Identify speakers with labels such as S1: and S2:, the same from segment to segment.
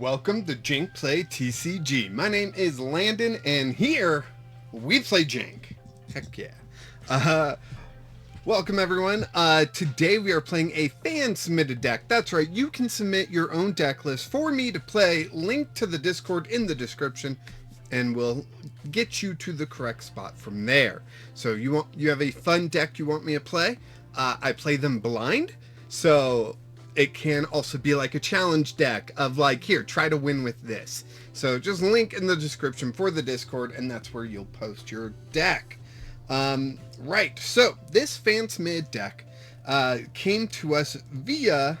S1: Welcome to Jank Play TCG. My name is Landon, and here we play Jank. Heck yeah. Welcome everyone. Today we are playing a fan-submitted deck. That's right, you can submit your own deck list for me to play. Link to the Discord in the description, and we'll get you to the correct spot from there. So you have a fun deck you want me to play. I play them blind, so it can also be like a challenge deck of like, here, try to win with this. So just link in the description for the Discord, and that's where you'll post your deck. Right, so this fan-submitted deck came to us via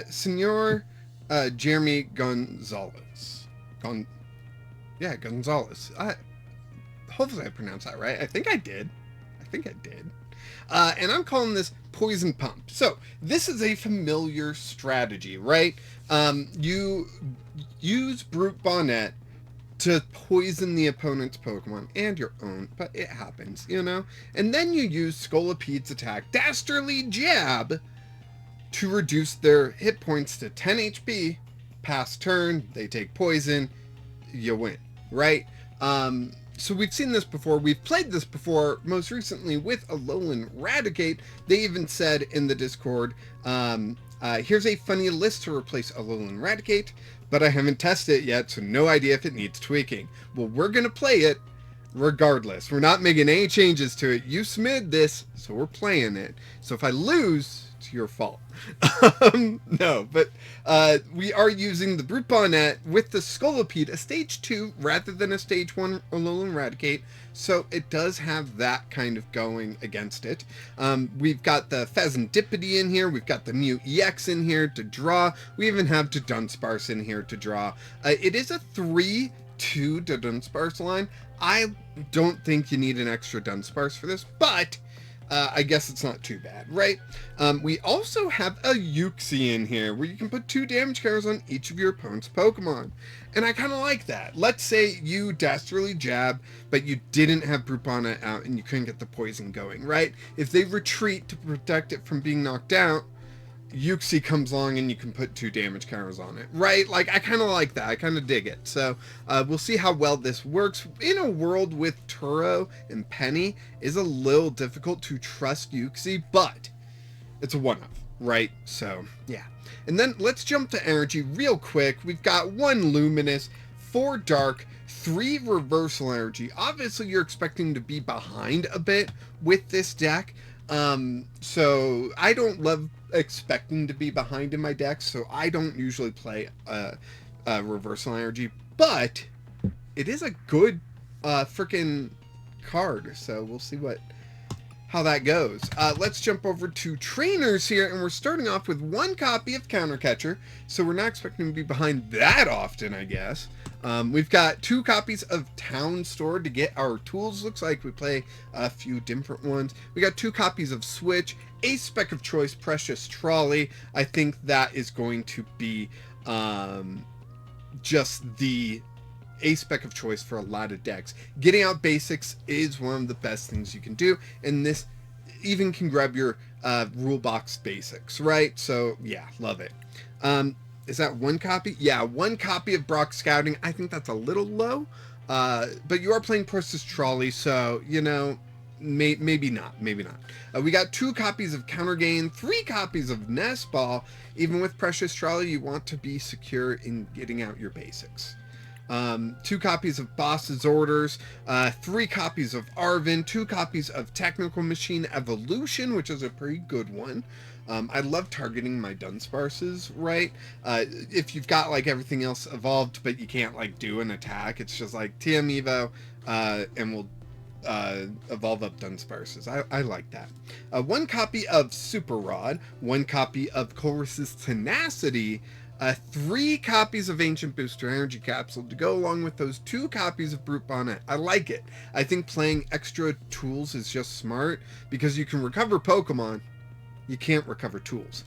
S1: Senor Jeremy Gonzalez. Gonzalez. Hopefully I pronounced that right. I think I did. And I'm calling this Poison Pump. So this is a familiar strategy, right? You use Brute Bonnet to poison the opponent's Pokemon and your own, but it happens, you know? And then you use Scolipede's attack, Dastardly Jab, to reduce their hit points to 10 HP. Pass turn, they take poison, you win, right? So we've seen this before, we've played this before, most recently with Alolan Raticate. They even said in the Discord, here's a funny list to replace Alolan Raticate, but I haven't tested it yet, so no idea if it needs tweaking. Well, we're gonna play it regardless. We're not making any changes to it. You submitted this, so we're playing it. So if I lose, it's your fault. No, but we are using the Brute Bonnet with the Scolipede, a stage 2 rather than a stage 1 Alolan Raticate, so it does have that kind of going against it. We've got the Fezandipiti in here, we've got the Mew EX in here to draw, we even have Dudunsparce in here to draw. It is a 3-2 Dudunsparce line. I don't think you need an extra Dunsparce for this, but I guess it's not too bad, right? We also have a Uxie in here where you can put 2 damage counters on each of your opponent's Pokemon. And I kind of like that. Let's say you Dastardly Jab, but you didn't have Brute Bonnet out and you couldn't get the poison going, right? If they retreat to protect it from being knocked out, Uxie comes along and you can put 2 damage counters on it, right? Like, I kind of like that. I kind of dig it. So we'll see how well this works. In a world with Turo and Penny, is a little difficult to trust Uxie, but it's a one-off, right? So yeah. And then let's jump to energy real quick. We've got 1 Luminous, 4 Dark, 3 Reversal Energy. Obviously you're expecting to be behind a bit with this deck. So I don't love expecting to be behind in my deck, so I don't usually play Reversal Energy, but it is a good freaking card, so we'll see how that goes. Let's jump over to trainers here, and we're starting off with 1 copy of Counter Catcher, so we're not expecting to be behind that often, I guess. We've got 2 copies of Town Store to get our tools. Looks like we play a few different ones. We got 2 copies of Switch, a spec of choice, Precious Trolley. I think that is going to be just the a spec of choice for a lot of decks. Getting out basics is one of the best things you can do, and this even can grab your rule box basics, right? So yeah, love it. Is that 1 copy? Yeah, 1 copy of Brock Scouting. I think that's a little low, but you are playing Precious Trolley, so, you know, maybe not. We got 2 copies of Counter Gain, 3 copies of Nest Ball. Even with Precious Trolley, you want to be secure in getting out your basics. 2 copies of Boss's Orders, 3 copies of Arven, 2 copies of Technical Machine Evolution, which is a pretty good one. I love targeting my Dunsparces, right? If you've got like everything else evolved, but you can't like do an attack, it's just like TM Evo, and we'll evolve up Dunsparces. I like that. 1 copy of Super Rod, 1 copy of Colress's Tenacity, 3 copies of Ancient Booster Energy Capsule to go along with those 2 copies of Brute Bonnet. I like it. I think playing extra tools is just smart because you can recover Pokemon. You can't recover tools.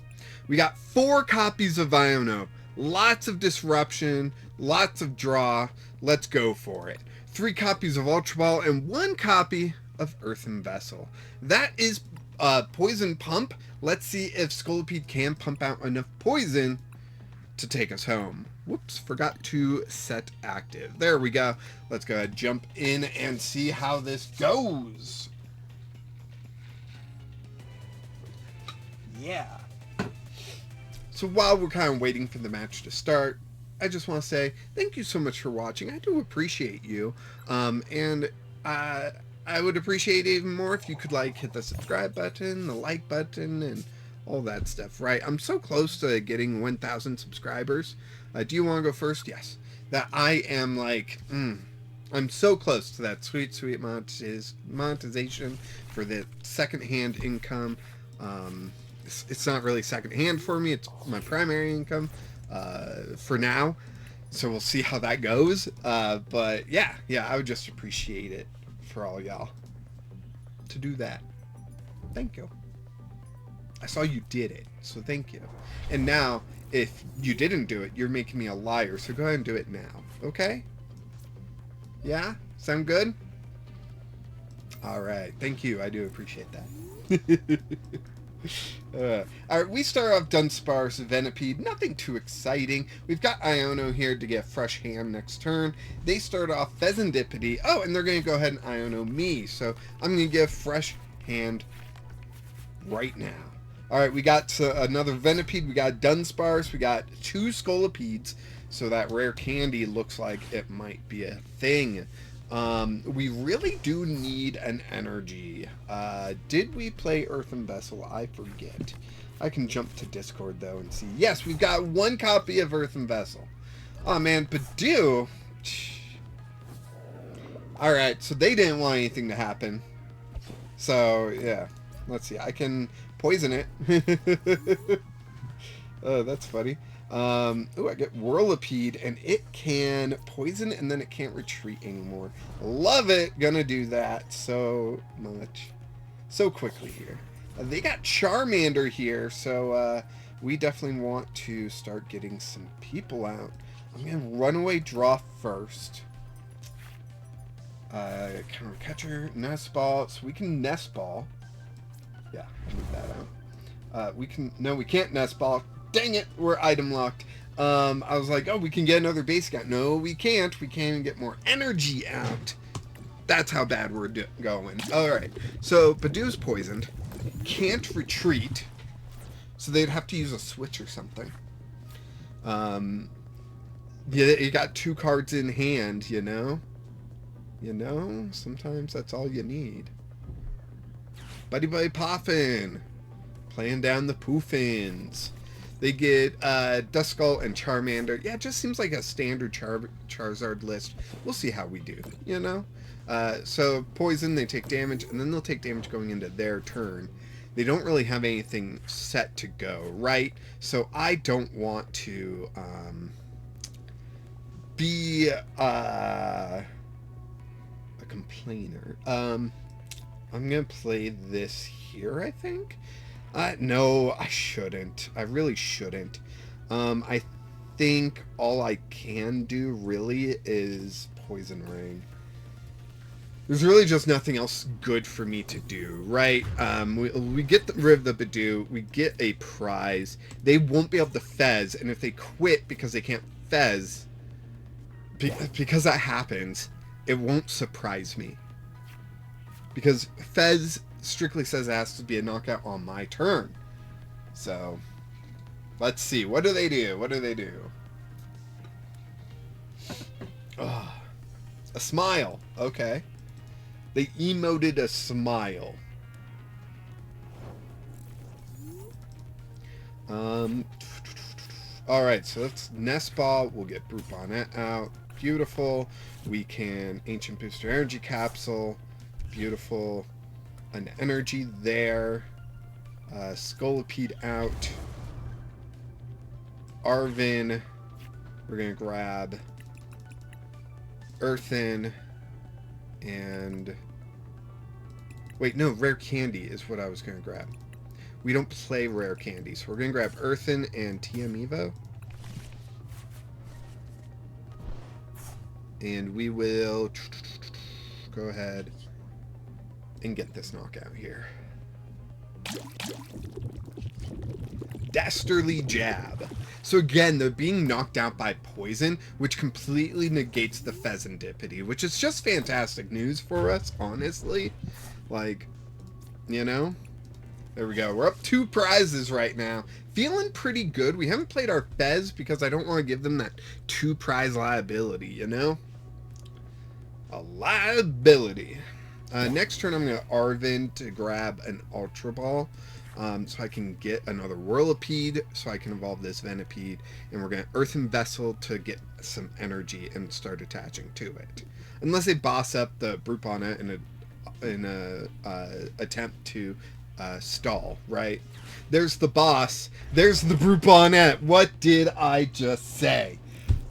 S1: We got 4 copies of Iono. Lots of disruption, lots of draw. Let's go for it. 3 copies of Ultra Ball and 1 copy of Earthen Vessel. That is Poison Pump. Let's see if Scolipede can pump out enough poison to take us home. Whoops, forgot to set active. There we go. Let's go ahead, jump in and see how this goes. Yeah. So while we're kind of waiting for the match to start, I just want to say thank you so much for watching. I do appreciate you. And I would appreciate it even more if you could like hit the subscribe button, the like button, and all that stuff, right? I'm so close to getting 1,000 subscribers. Do you want to go first? Yes. That I am like, I'm so close to that sweet, sweet monetization for the secondhand income. It's not really secondhand for me. It's my primary income for now. So we'll see how that goes. But yeah, I would just appreciate it for all y'all to do that. Thank you. I saw you did it, so thank you. And now, if you didn't do it, you're making me a liar, so go ahead and do it now, okay? Yeah? Sound good? Alright, thank you. I do appreciate that. Alright, we start off Dunsparce Venipede. Nothing too exciting. We've got Iono here to get fresh hand next turn. They start off Fezandipiti. Oh, and they're going to go ahead and Iono me, so I'm going to give fresh hand right now. Alright, we got another Venipede, we got Dunsparce, we got 2 Scolipedes, so that rare candy looks like it might be a thing. We really do need an energy. Did we play Earthen Vessel? I forget. I can jump to Discord though and see. Yes, we've got 1 copy of Earthen Vessel. Oh man, Purdue. Alright, so they didn't want anything to happen. So, yeah. Let's see, I can poison it. Oh, that's funny. Oh, I get Whirlipede, and it can poison, and then it can't retreat anymore. Love it. Gonna do that so much. So quickly here. They got Charmander here, so we definitely want to start getting some people out. I'm gonna Runaway Draw first. Counter Catcher, Nest Ball, so we can Nest Ball. Yeah, move that out. No, we can't Nest Ball. Dang it, we're item locked. I was like, oh, we can get another basic out. No, we can't. We can't even get more energy out. That's how bad we're going. Alright, so Padu's poisoned. Can't retreat. So they'd have to use a switch or something. Yeah, you got 2 cards in hand, you know? You know, sometimes that's all you need. Buddy Poffin. Playing down the Poofins. They get Duskull and Charmander. Yeah, it just seems like a standard Charizard list. We'll see how we do, you know? So, poison, they take damage, and then they'll take damage going into their turn. They don't really have anything set to go, right? So, I don't want to be a complainer. I'm going to play this here, I think. No, I shouldn't. I really shouldn't. I think all I can do really is Poison Ring. There's really just nothing else good for me to do, right? We get rid of the Badoo, we get a prize. They won't be able to Fez, and if they quit because they can't Fez, because that happens, it won't surprise me. Because Fez strictly says it has to be a knockout on my turn. So, let's see. What do they do? What do they do? Oh, a smile. Okay. They emoted a smile. Alright, so let's Nest Ball. We'll get Brute Bonnet out. Beautiful. We can Ancient Booster Energy Capsule. Beautiful. An energy there. Scolipede out. Arven. We're going to grab Earthen. And... wait, no, Rare Candy is what I was going to grab. We don't play Rare Candy, so we're going to grab Earthen and amiibo. And we will go ahead and get this knockout here. Dastardly Jab. So again, they're being knocked out by poison, which completely negates the Fezandipiti, which is just fantastic news for us, honestly. Like, you know? There we go. We're up 2 prizes right now. Feeling pretty good. We haven't played our Fez because I don't want to give them that 2 prize liability, you know? A liability. Next turn, I'm going to Arven to grab an Ultra Ball. So I can get another Whirlipede, so I can evolve this Venipede. And we're going to Earthen Vessel to get some energy and start attaching to it. Unless they boss up the Brute Bonnet in a attempt to stall, right? There's the boss. There's the Brute Bonnet. What did I just say?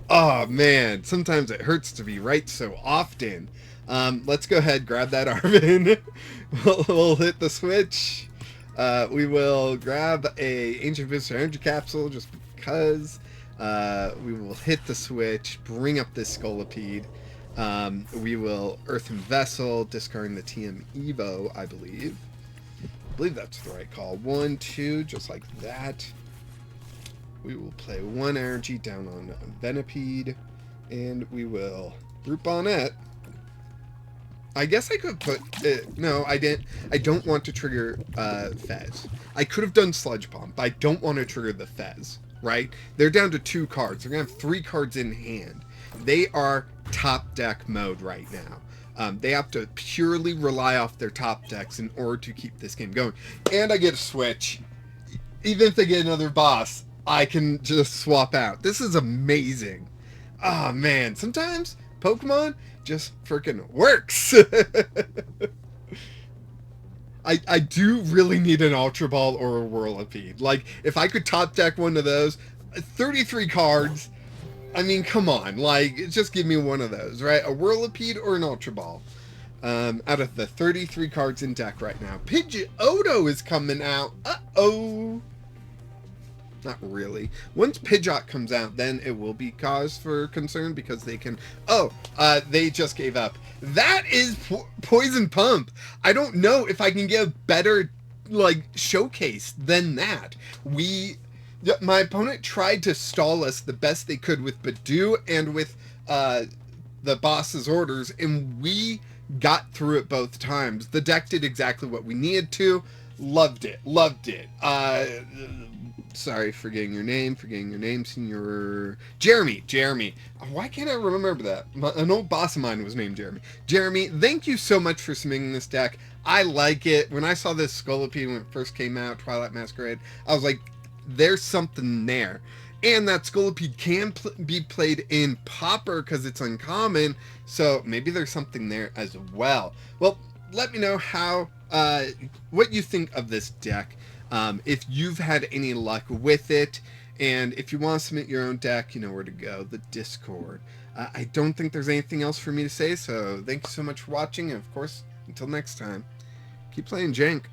S1: Oh, man. Sometimes it hurts to be right so often. Let's go ahead, grab that Arven. we'll hit the switch. We will grab a Ancient Visitor Energy Capsule just because. We will hit the switch, bring up this Scolipede. We will Earthen Vessel, discarding the TM Evo, I believe. I believe that's the right call. 1, 2, just like that. We will play 1 energy down on Venipede, and we will Brute Bonnet. I guess I could put no, I didn't. I don't want to trigger Fez. I could have done Sludge Bomb, but I don't want to trigger the Fez, right? They're down to 2 cards. They're going to have 3 cards in hand. They are top deck mode right now. They have to purely rely off their top decks in order to keep this game going. And I get a switch. Even if they get another boss, I can just swap out. This is amazing. Oh, man. Sometimes Pokemon just freaking works. I do really need an Ultra Ball or a Whirlipede. Like, if I could top deck one of those, 33 cards, I mean, come on. Like, just give me one of those, right? A Whirlipede or an Ultra Ball. Out of the 33 cards in deck right now. Pidgeotto is coming out. Uh-oh. Not really. Once Pidgeot comes out, then it will be cause for concern because they can... Oh, they just gave up. That is Poison Pump. I don't know if I can get a better, like, showcase than that. My opponent tried to stall us the best they could with Badoo and with the boss's orders, and we got through it both times. The deck did exactly what we needed to. Loved it. Loved it. Sorry, forgetting your name, Senor... Jeremy. Why can't I remember that? An old boss of mine was named Jeremy. Jeremy, thank you so much for submitting this deck. I like it. When I saw this Scolipede when it first came out, Twilight Masquerade, I was like, there's something there. And that Scolipede can be played in Popper because it's uncommon, so maybe there's something there as well. Well, let me know how, what you think of this deck. If you've had any luck with it, and if you want to submit your own deck, you know where to go, the Discord. I don't think there's anything else for me to say, so thank you so much for watching, and of course, until next time, keep playing Jank.